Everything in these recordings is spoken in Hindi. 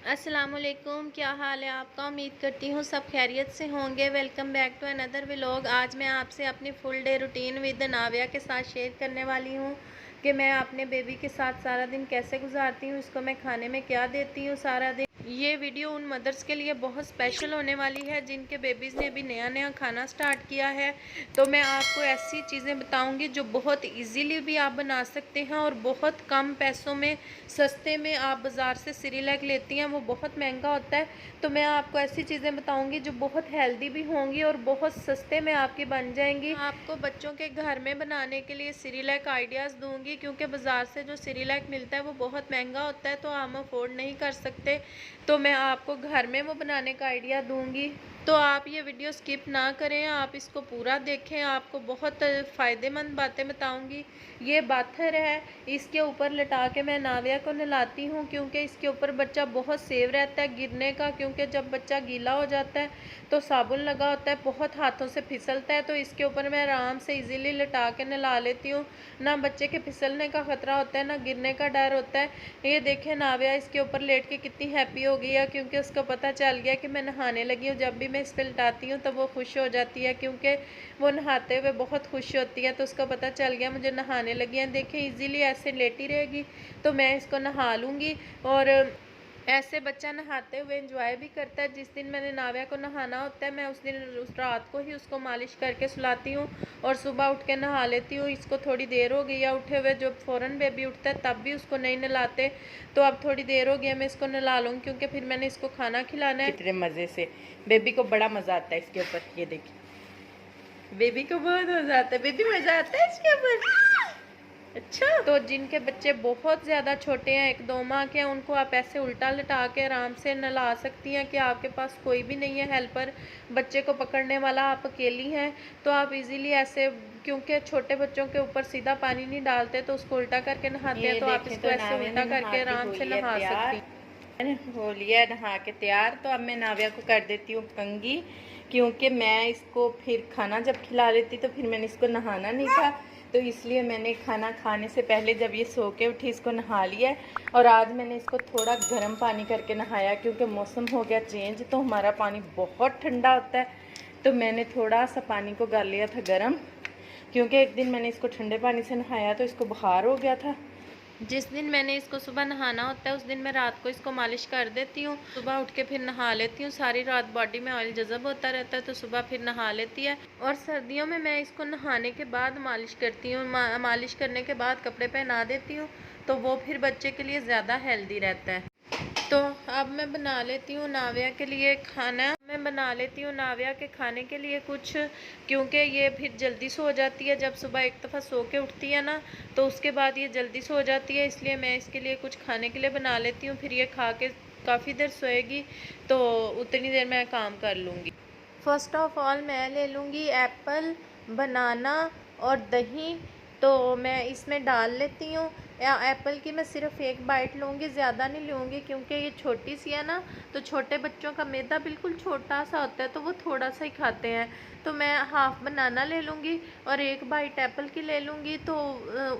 अस्सलामुअलैकुम, क्या हाल है आपका। उम्मीद करती हूँ सब खैरियत से होंगे। Welcome back to another vlog. आज मैं आपसे अपनी full day routine with Naviya के साथ शेयर करने वाली हूँ कि मैं अपने बेबी के साथ सारा दिन कैसे गुजारती हूँ, इसको मैं खाने में क्या देती हूँ सारा दिन। ये वीडियो उन मदर्स के लिए बहुत स्पेशल होने वाली है जिनके बेबीज़ ने अभी नया नया खाना स्टार्ट किया है। तो मैं आपको ऐसी चीज़ें बताऊंगी जो बहुत इजीली भी आप बना सकते हैं और बहुत कम पैसों में सस्ते में। आप बाज़ार से सेरेलैक लेती हैं, वो बहुत महंगा होता है। तो मैं आपको ऐसी चीज़ें बताऊंगी जो बहुत हेल्दी भी होंगी और बहुत सस्ते में आपकी बन जाएंगी। आपको बच्चों के घर में बनाने के लिए सेरेलैक आइडियाज़ दूंगी, क्योंकि बाज़ार से जो सेरेलैक मिलता है वो बहुत महंगा होता है, तो हम अफोर्ड नहीं कर सकते। तो मैं आपको घर में वो बनाने का आइडिया दूंगी। तो आप ये वीडियो स्किप ना करें, आप इसको पूरा देखें। आपको बहुत फ़ायदेमंद बातें बताऊंगी। ये बाथर है, इसके ऊपर लटा के मैं नाविया को नहलाती हूँ, क्योंकि इसके ऊपर बच्चा बहुत सेफ रहता है गिरने का। क्योंकि जब बच्चा गीला हो जाता है तो साबुन लगा होता है, बहुत हाथों से फिसलता है। तो इसके ऊपर मैं आराम से इजीली लटा के नहला लेती हूँ। ना बच्चे के फिसलने का ख़तरा होता है, ना गिरने का डर होता है। ये देखें नाविया इसके ऊपर लेट के कितनी हैप्पी हो गई है, क्योंकि उसको पता चल गया कि मैं नहाने लगी हूँ। जब भी मैं इस पर लटाती हूँ तो वो खुश हो जाती है, क्योंकि वो नहाते हुए बहुत खुश होती है। तो उसको पता चल गया मुझे नहाने लगी है। देखें इजीली ऐसे लेटी रहेगी तो मैं इसको नहा लूँगी। और ऐसे बच्चा नहाते हुए एंजॉय भी करता है। जिस दिन मैंने नाविया को नहाना होता है, मैं उस दिन उस रात को ही उसको मालिश करके सुलाती हूँ और सुबह उठ के नहा लेती हूँ। इसको थोड़ी देर हो गई है उठे हुए, जब फ़ौरन बेबी उठता है तब भी उसको नहीं नहलाते। तो अब थोड़ी देर हो गई है, मैं इसको नहला लूँगी, क्योंकि फिर मैंने इसको खाना खिलाना है। कितने मज़े से बेबी को बड़ा मज़ा आता है इसके ऊपर। ये देखिए बेबी को बहुत मज़ा आता है, बेबी मज़ा आता है इसके ऊपर। अच्छा, तो जिनके बच्चे बहुत ज़्यादा छोटे हैं, 1-2 माह के हैं, उनको आप ऐसे उल्टा लटा के आराम से नहला सकती हैं कि आपके पास कोई भी नहीं है हेल्पर बच्चे को पकड़ने वाला, आप अकेली हैं। तो आप इजीली ऐसे, क्योंकि छोटे बच्चों के ऊपर सीधा पानी नहीं डालते तो उसको उल्टा करके नहाते हैं, ये तो आप देखें इसको तो ऐसे नाविया उल्टा ने नहा करके के आराम हो से लिया नहा सकती तैयार। हैं। मैंने हो लिया नहा के तैयार। तो अब मैं नाविया को कर देती हूँ कंघी, क्योंकि मैं इसको फिर खाना जब खिला लेती तो फिर मैंने इसको नहाना नहीं था। तो इसलिए मैंने खाना खाने से पहले जब ये सो के उठी इसको नहा लिया। और आज मैंने इसको थोड़ा गर्म पानी करके नहाया, क्योंकि मौसम हो गया चेंज तो हमारा पानी बहुत ठंडा होता है। तो मैंने थोड़ा सा पानी को कर लिया था गर्म, क्योंकि एक दिन मैंने इसको ठंडे पानी से नहाया तो इसको बुखार हो गया था। जिस दिन मैंने इसको सुबह नहाना होता है उस दिन मैं रात को इसको मालिश कर देती हूँ, सुबह उठ के फिर नहा लेती हूँ। सारी रात बॉडी में ऑयल जज़ब होता रहता है, तो सुबह फिर नहा लेती है। और सर्दियों में मैं इसको नहाने के बाद मालिश करती हूँ। मालिश करने के बाद कपड़े पहना देती हूँ, तो वो फिर बच्चे के लिए ज़्यादा हेल्दी रहता है। तो अब मैं बना लेती हूँ नाविया के लिए खाना। मैं बना लेती हूँ नाविया के खाने के लिए कुछ, क्योंकि ये फिर जल्दी सो जाती है। जब सुबह एक दफ़ा सो के उठती है ना, तो उसके बाद ये जल्दी सो जाती है, इसलिए मैं इसके लिए कुछ खाने के लिए बना लेती हूँ। फिर ये खा के काफ़ी देर सोएगी, तो उतनी देर मैं काम कर लूँगी। फ़र्स्ट ऑफ़ ऑल मैं ले लूँगी एप्पल, बनाना और दही। तो मैं इसमें डाल लेती हूँ। या एप्पल की मैं सिर्फ़ एक बाइट लूँगी, ज़्यादा नहीं लूँगी, क्योंकि ये छोटी सी है ना, तो छोटे बच्चों का मैदा बिल्कुल छोटा सा होता है, तो वो थोड़ा सा ही खाते हैं। तो मैं हाफ़ बनाना ले लूँगी और एक बाइट एप्पल की ले लूँगी। तो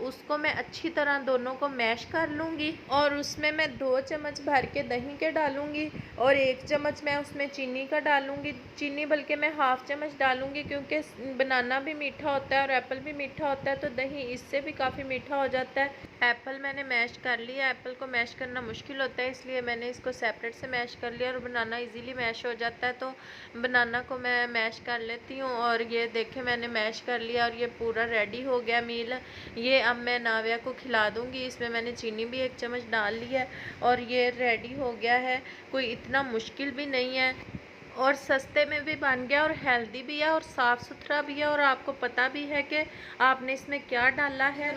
उसको मैं अच्छी तरह दोनों को मैश कर लूँगी और उसमें मैं 2 चम्मच भर के दही के डालूँगी और 1 चम्मच मैं उसमें चीनी का डालूँगी। चीनी बल्कि मैं हाफ़ चम्मच डालूँगी, क्योंकि बनाना भी मीठा होता है और एप्पल भी मीठा होता है, तो दही इससे भी काफ़ी मीठा हो जाता है। एप्पल मैंने मैश कर लिया। एप्पल को मैश करना मुश्किल होता है, इसलिए मैंने इसको सेपरेट से मैश कर लिया। और बनाना इजीली मैश हो जाता है, तो बनाना को मैं मैश कर लेती हूँ। और ये देखें मैंने मैश कर लिया और ये पूरा रेडी हो गया मील। ये अब मैं नाविया को खिला दूँगी। इसमें मैंने चीनी भी 1 चम्मच डाल लिया है और ये रेडी हो गया है। कोई इतना मुश्किल भी नहीं है और सस्ते में भी बन गया और हेल्दी भी है और साफ़ सुथरा भी है, और आपको पता भी है कि आपने इसमें क्या डाला है।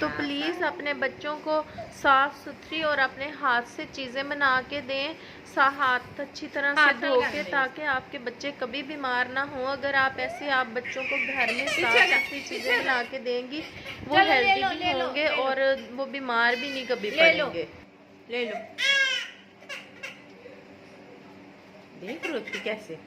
तो प्लीज़ अपने बच्चों को साफ़ सुथरी और अपने हाथ से चीज़ें बना के दें, हाथ अच्छी तरह से धो के, ताकि आपके बच्चे कभी बीमार ना हो। अगर आप ऐसे आप बच्चों को घर में साफ़ सुथरी चीज़ें बना के देंगी, वो हेल्दी भी होंगे और वो बीमार भी नहीं कभी पड़ेंगे। ले लो, देख रोती कैसे।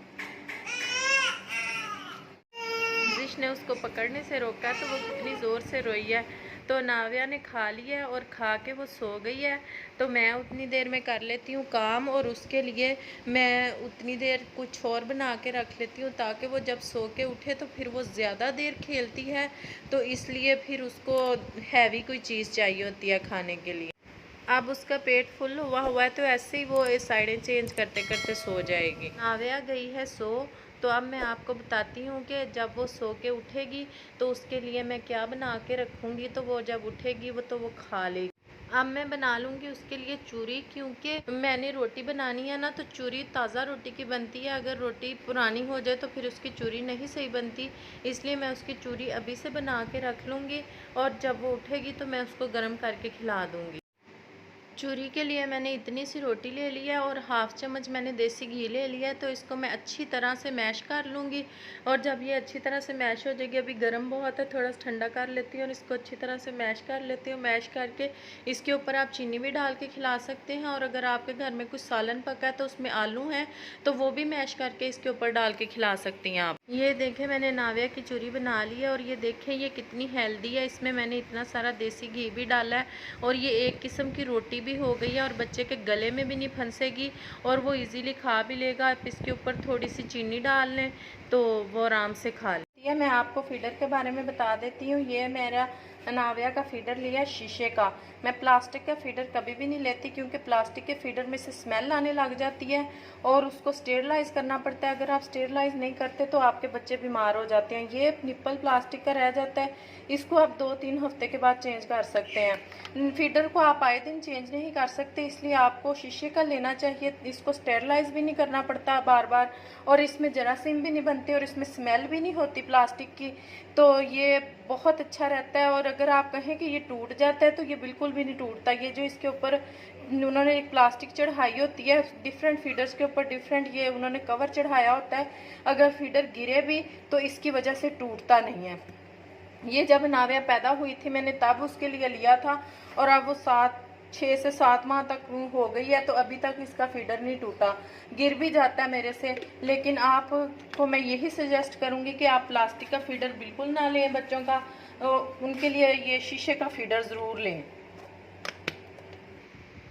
जिसने उसको पकड़ने से रोका तो वो कितनी ज़ोर से रोई है। तो नाविया ने खा लिया है और खा के वो सो गई है। तो मैं उतनी देर में कर लेती हूँ काम, और उसके लिए मैं उतनी देर कुछ और बना के रख लेती हूँ ताकि वो जब सो के उठे तो फिर वो ज़्यादा देर खेलती है, तो इसलिए फिर उसको हैवी कोई चीज़ चाहिए होती है खाने के लिए। अब उसका पेट फुल हुआ है तो ऐसे ही वो साइडें चेंज करते करते सो जाएगी। नाविया गई है सो। तो अब मैं आपको बताती हूँ कि जब वो सो के उठेगी तो उसके लिए मैं क्या बना के रखूँगी, तो वो जब उठेगी तो वो खा लेगी। अब मैं बना लूँगी उसके लिए चूरी, क्योंकि मैंने रोटी बनानी है ना, तो चूरी ताज़ा रोटी की बनती है। अगर रोटी पुरानी हो जाए तो फिर उसकी चूरी नहीं सही बनती, इसलिए मैं उसकी चूरी अभी से बना के रख लूँगी, और जब वो उठेगी तो मैं उसको गर्म करके खिला दूँगी। चूरी के लिए मैंने इतनी सी रोटी ले ली है और हाफ़ चम्मच मैंने देसी घी ले लिया है। तो इसको मैं अच्छी तरह से मैश कर लूँगी, और जब ये अच्छी तरह से मैश हो जाएगी, अभी गर्म बहुत है, थोड़ा सा ठंडा कर लेती हूँ और इसको अच्छी तरह से मैश कर लेती हूँ। मैश करके इसके ऊपर आप चीनी भी डाल के खिला सकते हैं, और अगर आपके घर में कुछ सालन पका है तो उसमें आलू हैं तो वो भी मैश करके इसके ऊपर डाल के खिला सकती हैं आप। ये देखें मैंने नाविया की चूरी बना ली है, और ये देखें ये कितनी हेल्दी है। इसमें मैंने इतना सारा देसी घी भी डाला है, और ये एक किस्म की रोटी भी हो गई है, और बच्चे के गले में भी नहीं फंसेगी और वो इजीली खा भी लेगा। आप इसके ऊपर थोड़ी सी चीनी डाल लें तो वो आराम से खा लेती है। मैं आपको फीडर के बारे में बता देती हूँ। ये मेरा नाविया का फीडर लिया शीशे का। मैं प्लास्टिक का फीडर कभी भी नहीं लेती, क्योंकि प्लास्टिक के फीडर में से स्मेल आने लग जाती है और उसको स्टेरलाइज करना पड़ता है। अगर आप स्टेरलाइज नहीं करते तो आपके बच्चे बीमार हो जाते हैं। ये निप्पल प्लास्टिक का रह जाता है, इसको आप 2-3 हफ्ते के बाद चेंज कर सकते हैं। फीडर को आप आए दिन चेंज नहीं कर सकते, इसलिए आपको शीशे का लेना चाहिए। इसको स्टेरलाइज भी नहीं करना पड़ता बार बार, और इसमें जरासीम भी नहीं बनते, और इसमें स्मेल भी नहीं होती प्लास्टिक की। तो ये बहुत अच्छा रहता है। और अगर आप कहें कि ये टूट जाता है तो ये बिल्कुल भी नहीं टूटता। ये जो इसके ऊपर उन्होंने एक प्लास्टिक चढ़ाई होती है, डिफरेंट फीडर्स के ऊपर डिफरेंट ये उन्होंने कवर चढ़ाया होता है, अगर फीडर गिरे भी तो इसकी वजह से टूटता नहीं है। ये जब नाविया पैदा हुई थी मैंने तब उसके लिए लिया था, और अब वो 6 से 7 माह तक हो गई है, तो अभी तक इसका फीडर नहीं टूटा। गिर भी जाता है मेरे से, लेकिन आपको मैं यही सजेस्ट करूंगी कि आप प्लास्टिक का फीडर बिल्कुल ना लें बच्चों का, उनके लिए ये शीशे का फीडर ज़रूर लें।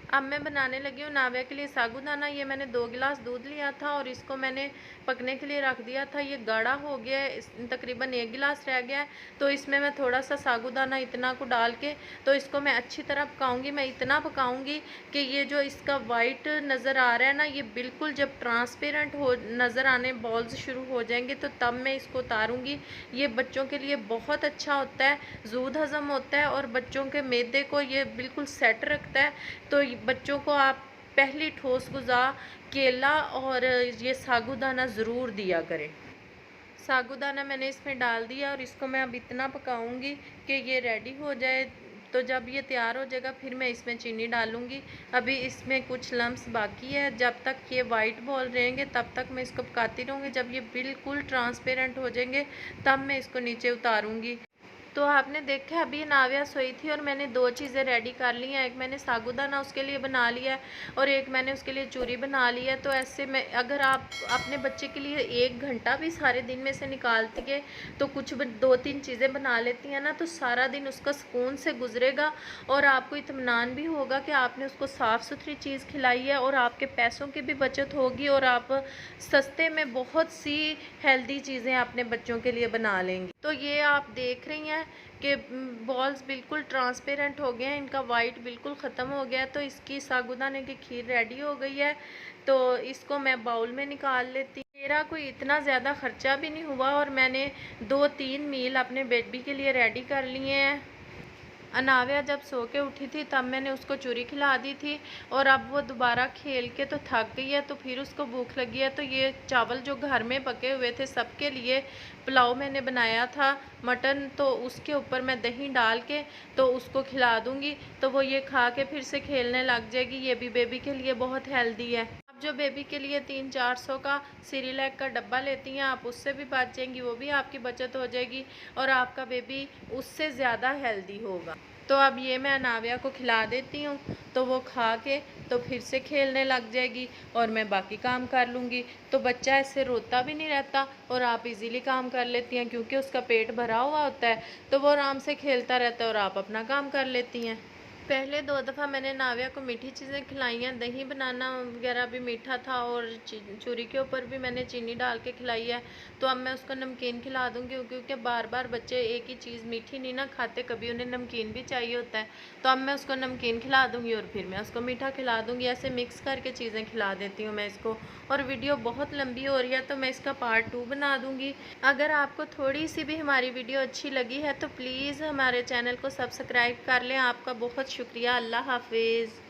अब मैं बनाने लगी हूँ नाविया के लिए साबूदाना। ये मैंने 2 गिलास दूध लिया था और इसको मैंने पकने के लिए रख दिया था। ये गाढ़ा हो गया है, तकरीबन 1 गिलास रह गया है। तो इसमें मैं थोड़ा सा साबूदाना इतना को डाल के तो इसको मैं अच्छी तरह पकाऊंगी। मैं इतना पकाऊंगी कि ये जो इसका वाइट नज़र आ रहा है ना, ये बिल्कुल जब ट्रांसपेरेंट हो नज़र आने बॉल्स शुरू हो जाएंगे तो तब मैं इसको उतारूँगी। ये बच्चों के लिए बहुत अच्छा होता है, जूद हज़म होता है और बच्चों के मैदे को ये बिल्कुल सेट रखता है। तो बच्चों को आप पहली ठोस गुज़ा केला और ये साबूदाना ज़रूर दिया करें। साबूदाना मैंने इसमें डाल दिया और इसको मैं अब इतना पकाऊंगी कि ये रेडी हो जाए। तो जब ये तैयार हो जाएगा फिर मैं इसमें चीनी डालूंगी। अभी इसमें कुछ लम्स बाकी है, जब तक ये वाइट बॉल रहेंगे तब तक मैं इसको पकाती रहूँगी। जब ये बिल्कुल ट्रांसपेरेंट हो जाएंगे तब मैं इसको नीचे उतारूँगी। तो आपने देखा अभी नाविया सोई थी और मैंने 2 चीज़ें रेडी कर ली हैं। एक मैंने साबूदाना उसके लिए बना लिया है और एक मैंने उसके लिए चूरी बना ली है। तो ऐसे में अगर आप अपने बच्चे के लिए 1 घंटा भी सारे दिन में से निकालती है तो कुछ 2-3 चीज़ें बना लेती हैं ना, तो सारा दिन उसका सुकून से गुजरेगा और आपको इत्मीनान भी होगा कि आपने उसको साफ़ सुथरी चीज़ खिलाई है और आपके पैसों की भी बचत होगी और आप सस्ते में बहुत सी हेल्दी चीज़ें अपने बच्चों के लिए बना लेंगी। तो ये आप देख रही हैं कि बॉल्स बिल्कुल ट्रांसपेरेंट हो गए हैं, इनका वाइट बिल्कुल ख़त्म हो गया है। तो इसकी साबूदाने की खीर रेडी हो गई है। तो इसको मैं बाउल में निकाल लेती हूँ। मेरा कोई इतना ज़्यादा ख़र्चा भी नहीं हुआ और मैंने 2-3 मील अपने बेबी के लिए रेडी कर लिए हैं। नाविया जब सो के उठी थी तब मैंने उसको चूरी खिला दी थी और अब वो दोबारा खेल के तो थक गई है, तो फिर उसको भूख लगी है। तो ये चावल जो घर में पके हुए थे सबके लिए पुलाव मैंने बनाया था मटन, तो उसके ऊपर मैं दही डाल के तो उसको खिला दूँगी। तो वो ये खा के फिर से खेलने लग जाएगी। ये भी बेबी के लिए बहुत हेल्दी है। आप जो बेबी के लिए 300-400 का सिरिलैक का डब्बा लेती हैं आप उससे भी बच जाएंगी, वो भी आपकी बचत हो जाएगी और आपका बेबी उससे ज़्यादा हेल्दी होगा। तो अब ये मैं नाविया को खिला देती हूँ, तो वो खा के तो फिर से खेलने लग जाएगी और मैं बाकी काम कर लूँगी। तो बच्चा ऐसे रोता भी नहीं रहता और आप इजीली काम कर लेती हैं, क्योंकि उसका पेट भरा हुआ होता है, तो वो आराम से खेलता रहता है और आप अपना काम कर लेती हैं। पहले 2 दफ़ा मैंने नाविया को मीठी चीज़ें खिलाई हैं, दही बनाना वगैरह भी मीठा था और चूरी के ऊपर भी मैंने चीनी डाल के खिलाई है। तो अब मैं उसको नमकीन खिला दूँगी, क्योंकि बार बार बच्चे एक ही चीज़ मीठी नहीं ना खाते, कभी उन्हें नमकीन भी चाहिए होता है। तो अब मैं उसको नमकीन खिला दूँगी और फिर मैं उसको मीठा खिला दूँगी। ऐसे मिक्स करके चीज़ें खिला देती हूँ मैं इसको। और वीडियो बहुत लंबी हो रही है, तो मैं इसका पार्ट 2 बना दूँगी। अगर आपको थोड़ी सी भी हमारी वीडियो अच्छी लगी है तो प्लीज़ हमारे चैनल को सब्सक्राइब कर लें। आपका बहुत शुक्रिया। अल्लाह हाफ़िज़।